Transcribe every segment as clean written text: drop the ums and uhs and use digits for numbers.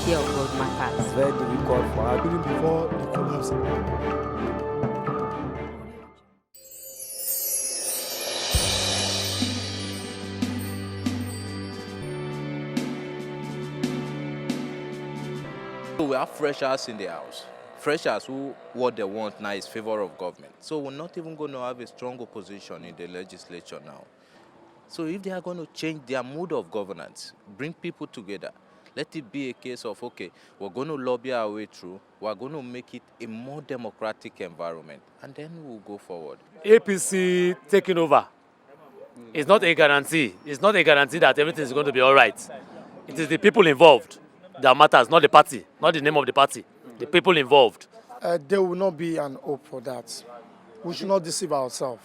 care of God matters. Very difficult for her. Even before the collapse. We have freshers in the house. Freshers who what they want now is favor of government. So we're not even going to have a strong opposition in the legislature now. So if they are going to change their mood of governance, bring people together, let it be a case of, okay, we're going to lobby our way through, we're going to make it a more democratic environment, and then we'll go forward. APC taking over is not a guarantee. It's not a guarantee that everything is going to be all right. It is the people involved that matters, not the party, not the name of the party. The people involved. There will not be an hope for that. We should not deceive ourselves.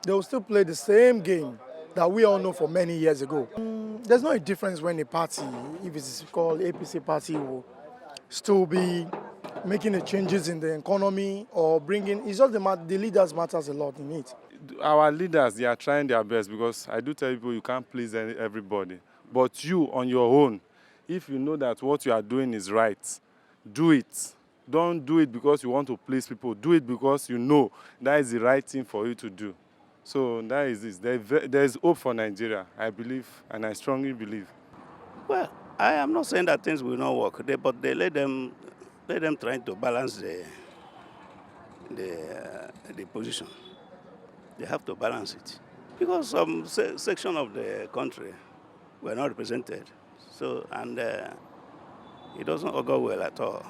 They will still play the same game that we all know for many years ago. There's no difference when a party, if it's called APC party, will still be making the changes in the economy or bringing, it's just the leaders matters a lot in it. Our leaders, they are trying their best, because I do tell people you can't please everybody. But you, on your own, if you know that what you are doing is right, do it. Don't do it because you want to please people. Do it because you know that is the right thing for you to do. So that is this. There is hope for Nigeria, I believe, and I strongly believe. Well, I am not saying that things will not work, but they let them trying to balance the position. They have to balance it, because some section of the country were not represented. So, and it doesn't go well at all.